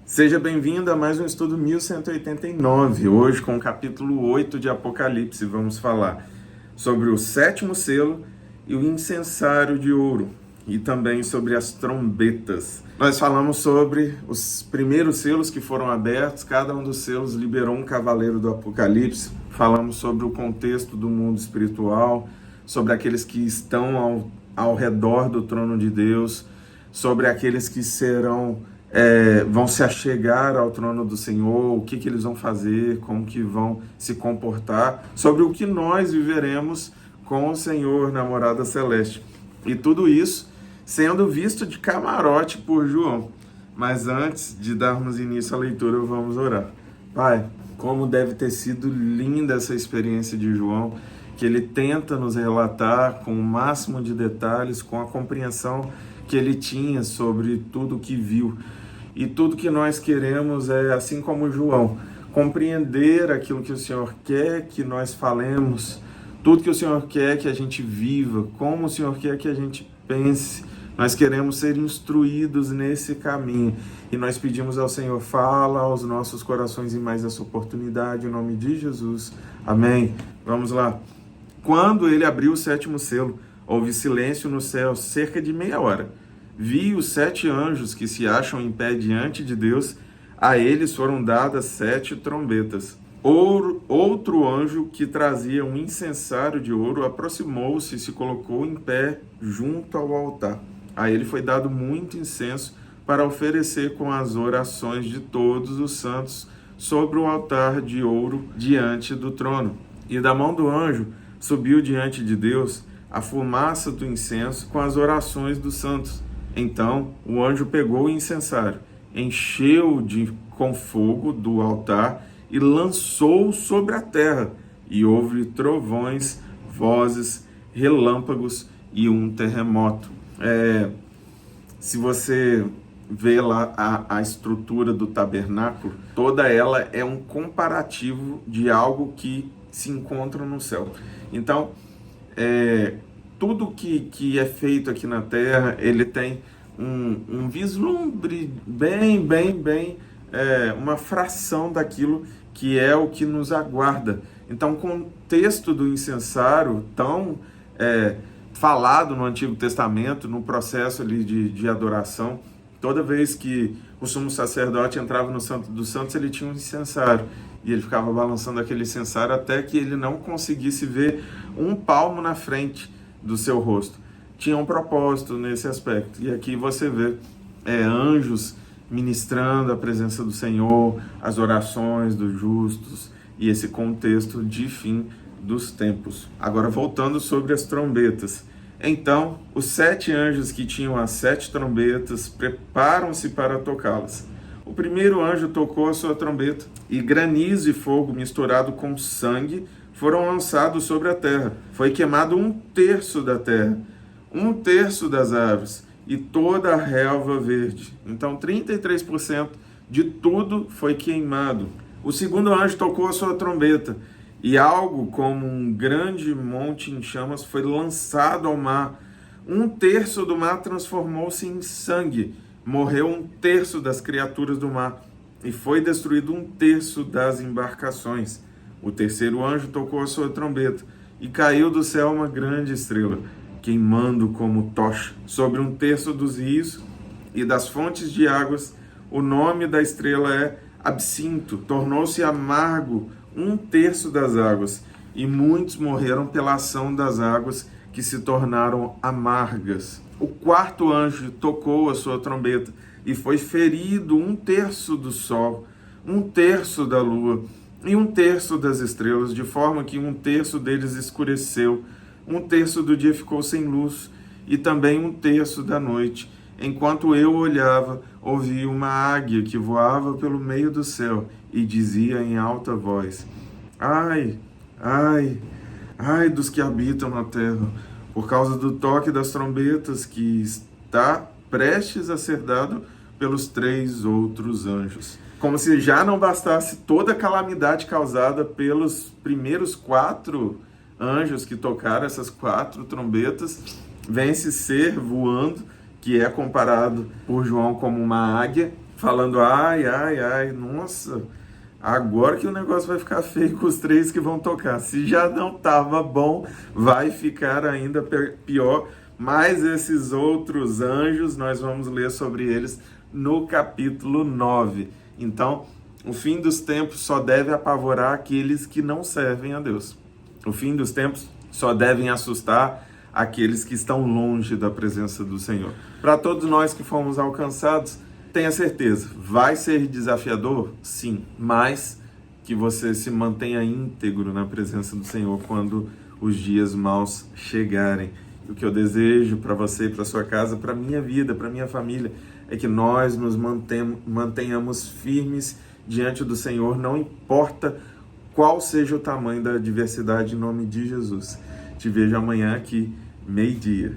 Seja bem-vindo a mais um estudo 1189. Hoje, com o capítulo 8 de Apocalipse, vamos falar sobre o sétimo selo e o incensário de ouro, e também sobre as trombetas. Nós falamos sobre os primeiros selos que foram abertos, cada um dos selos liberou um cavaleiro do Apocalipse. Falamos sobre o contexto do mundo espiritual, sobre aqueles que estão ao redor do trono de Deus, sobre aqueles que vão se achegar ao trono do Senhor, o que eles vão fazer, como que vão se comportar, sobre o que nós viveremos com o Senhor na morada celeste. E tudo isso sendo visto de camarote por João. Mas antes de darmos início à leitura, vamos orar. Pai, como deve ter sido linda essa experiência de João, que ele tenta nos relatar com o máximo de detalhes, com a compreensão que ele tinha sobre tudo que viu. E tudo que nós queremos é, assim como João, compreender aquilo que o Senhor quer que nós falemos, tudo que o Senhor quer que a gente viva, como o Senhor quer que a gente pense. Nós queremos ser instruídos nesse caminho. E nós pedimos ao Senhor, fala aos nossos corações em mais essa oportunidade, em nome de Jesus. Amém. Vamos lá. Quando ele abriu o sétimo selo, houve silêncio no céu cerca de meia hora. Vi os 7 anjos que se acham em pé diante de Deus, a eles foram dadas 7 trombetas. Outro anjo que trazia um incensário de ouro aproximou-se e se colocou em pé junto ao altar. A ele foi dado muito incenso para oferecer com as orações de todos os santos sobre o altar de ouro diante do trono. E da mão do anjo subiu diante de Deus a fumaça do incenso com as orações dos santos. Então o anjo pegou o incensário, encheu com fogo do altar e lançou sobre a terra. E houve trovões, vozes, relâmpagos e um terremoto. Se você vê lá a estrutura do tabernáculo, toda ela é um comparativo de algo que se encontra no céu. Então, tudo que é feito aqui na terra, ele tem um vislumbre bem, uma fração daquilo que é o que nos aguarda. Então, o contexto do incensário tão falado no Antigo Testamento, no processo ali de adoração, toda vez que o sumo sacerdote entrava no Santo dos Santos, ele tinha um incensário, e ele ficava balançando aquele incensário até que ele não conseguisse ver um palmo na frente do seu rosto. Tinha um propósito nesse aspecto. E aqui você vê anjos ministrando a presença do Senhor, as orações dos justos e esse contexto de fim dos tempos. Agora, voltando sobre as trombetas. Então, os 7 anjos que tinham as 7 trombetas preparam-se para tocá-las. O primeiro anjo tocou a sua trombeta, e granizo e fogo misturado com sangue foram lançados sobre a terra. Foi queimado 1/3 da terra, 1/3 das árvores e toda a relva verde. Então, 33% de tudo foi queimado. O segundo anjo tocou a sua trombeta, e algo como um grande monte em chamas foi lançado ao mar. 1/3 do mar transformou-se em sangue. Morreu 1/3 das criaturas do mar, e foi destruído 1/3 das embarcações. O terceiro anjo tocou a sua trombeta, e caiu do céu uma grande estrela, queimando como tocha sobre 1/3 dos rios e das fontes de águas. O nome da estrela é Absinto. Tornou-se amargo 1/3 das águas, e muitos morreram pela ação das águas, que se tornaram amargas. O quarto anjo tocou a sua trombeta, e foi ferido 1/3 do sol, 1/3 da lua e 1/3 das estrelas, de forma que 1/3 deles escureceu, 1/3 do dia ficou sem luz, e também 1/3 da noite. Enquanto eu olhava, ouvi uma águia que voava pelo meio do céu e dizia em alta voz: ai, ai, ai dos que habitam na terra, por causa do toque das trombetas que está prestes a ser dado pelos 3 outros anjos. Como se já não bastasse toda a calamidade causada pelos primeiros 4 anjos que tocaram essas 4 trombetas, vem esse ser voando, que é comparado por João como uma águia, falando, ai, ai, ai, nossa, agora que o negócio vai ficar feio com os três que vão tocar. Se já não estava bom, vai ficar ainda pior. Mas esses outros anjos, nós vamos ler sobre eles no capítulo 9. Então, o fim dos tempos só deve apavorar aqueles que não servem a Deus. O fim dos tempos só devem assustar aqueles que estão longe da presença do Senhor. Para todos nós que fomos alcançados, tenha certeza, vai ser desafiador? Sim, mas que você se mantenha íntegro na presença do Senhor quando os dias maus chegarem. O que eu desejo para você, para sua casa, para minha vida, para minha família, é que nós nos mantenhamos firmes diante do Senhor, não importa qual seja o tamanho da adversidade, em nome de Jesus. Te vejo amanhã aqui, meio-dia.